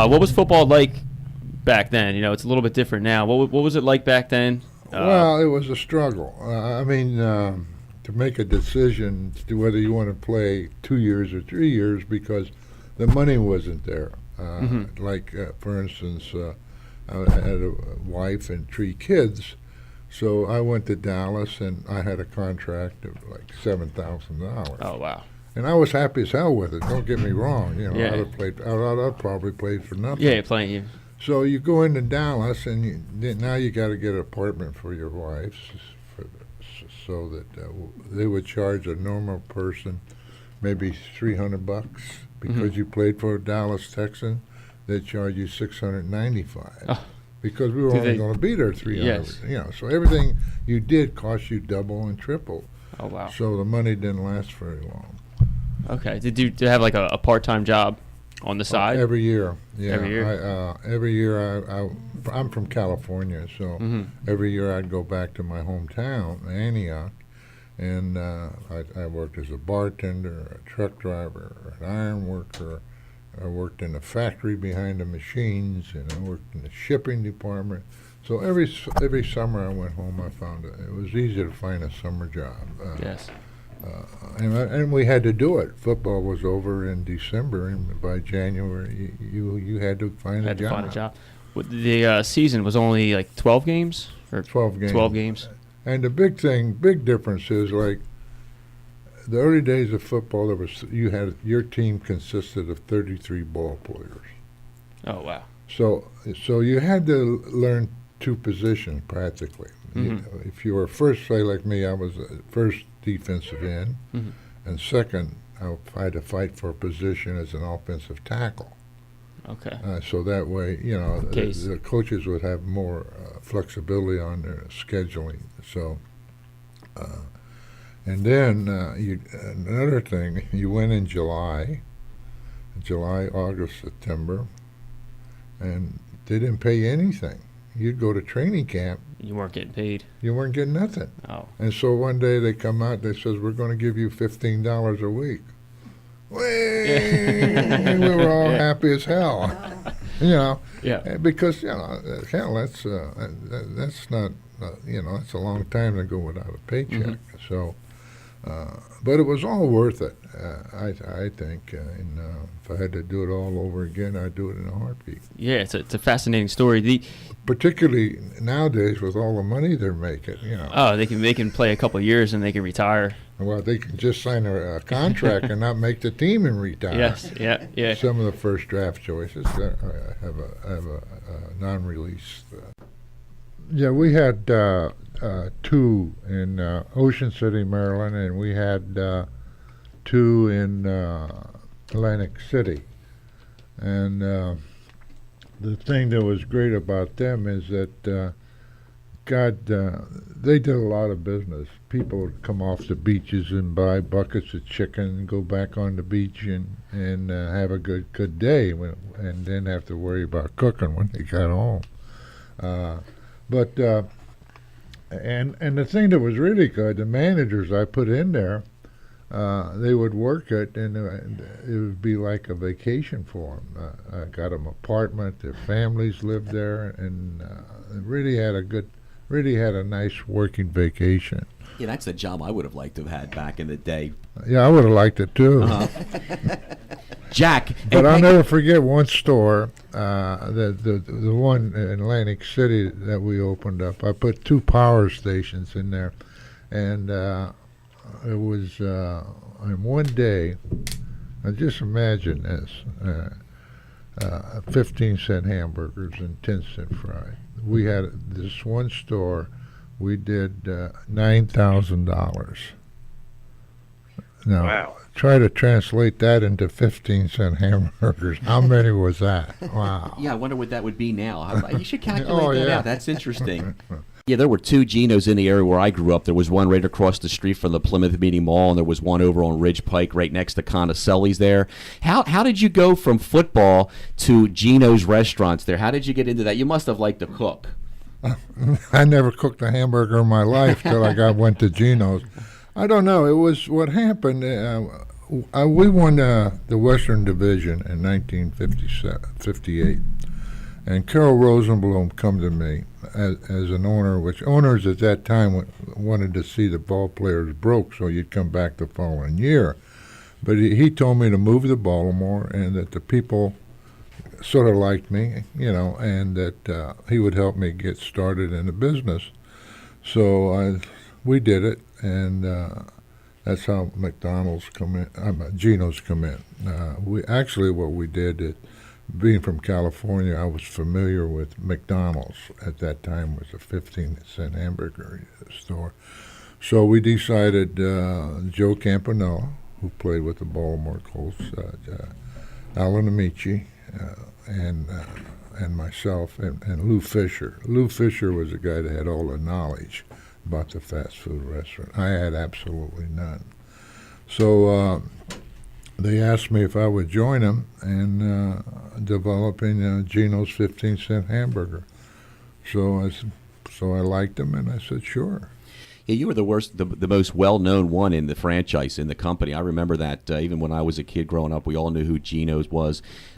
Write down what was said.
What was football like back then? It's a little bit different now. What was it like back then? Well, it was a struggle. To make a decision to whether you want to play 2 years or 3 years, because the money wasn't there. For instance, I had a wife and 3 kids, so I went to Dallas and I had a contract of like $7,000. Oh, wow. And I was happy as hell with it. Don't get me wrong. Yeah. I'd probably played for nothing. Yeah, playing. So you go into Dallas, and now you got to get an apartment for your wife, so that they would charge a normal person maybe $300 because you played for Dallas Texans. They charge you $695 because we were only going to be there 300. Yes. So everything you did cost you double and triple. Oh, wow. So the money didn't last very long. Okay. Did you have like a part-time job on the side? Every year. Yeah. Every year? Every year I'm from California, so every year I'd go back to my hometown, Antioch, and I worked as a bartender, a truck driver, an iron worker. I worked in a factory behind the machines, and I worked in the shipping department. So every summer I went home, I found it was easy to find a summer job. Yes. And we had to do it. Football was over in December, and by January you had to find a job. The season was only like 12 games? Or 12 games. 12 games. And the big difference is, like, the early days of football, your team consisted of 33 ball players. Oh, wow. So you had to learn 2 positions practically. If you were first, say like me, I was first defensive end, and second, I had to fight for a position as an offensive tackle. Okay. So that way, the coaches would have more flexibility on their scheduling. So, and then another thing, you went in July, August, September, and they didn't pay you anything. You'd go to training camp. You weren't getting paid. You weren't getting nothing. Oh. And so one day they come out, they says, we're going to give you $15 a week. We were all happy as hell. Yeah. Because, hell, that's not, that's a long time to go without a paycheck. So, but it was all worth it, I think. And if I had to do it all over again, I'd do it in a heartbeat. Yeah, it's a fascinating story. Particularly nowadays with all the money they're making, Oh, they can play a couple of years and they can retire. Well, they can just sign a contract and not make the team and retire. Yes, yeah. Some of the first draft choices have a non-release. Yeah, we had 2 in Ocean City, Maryland, and we had 2 in Atlantic City. And the thing that was great about them is that they did a lot of business. People would come off the beaches and buy buckets of chicken and go back on the beach and have a good day, and then have to worry about cooking when they got home. And the thing that was really good, the managers I put in there, they would work it, and it would be like a vacation for them. I got them an apartment, their families lived there, and really had a nice working vacation. Yeah, that's the job I would have liked to have had back in the day. Yeah, I would have liked it too. Jack. But I'll never forget one store, the one in Atlantic City that we opened up. I put 2 power stations in there, and it was on one day. Just imagine this: 15-cent hamburgers and 10-cent fries. We had this one store. We did $9,000. Now, wow. Try to translate that into 15-cent hamburgers. How many was that? Wow. Yeah, I wonder what that would be now. You should calculate that out. That's interesting. Yeah, there were 2 Ginos in the area where I grew up. There was one right across the street from the Plymouth Meeting Mall, and there was one over on Ridge Pike right next to Conticelli's there. How did you go from football to Gino's restaurants there? How did you get into that? You must have liked to cook. I never cooked a hamburger in my life till I went to Gino's. I don't know. It was what happened. we won the Western Division in 1958, and Carol Rosenblum come to me as an owner, which owners at that time wanted to see the ball players broke, so you'd come back the following year. But he told me to move to Baltimore, and that the people sort of liked me, and that he would help me get started in the business. So we did it, and that's how McDonald's come in. Gino's come in. What we did is, being from California, I was familiar with McDonald's at that time. Was a 15-cent hamburger store. So we decided Joe Campanella, who played with the Baltimore Colts, Alan Amici, and myself, and Lou Fisher. Lou Fisher was the guy that had all the knowledge about the fast food restaurant. I had absolutely none. So they asked me if I would join them in developing Gino's 15-cent hamburger. So I liked them, and I said, sure. Yeah, you were the most well-known one in the franchise, in the company. I remember that even when I was a kid growing up, we all knew who Gino's was.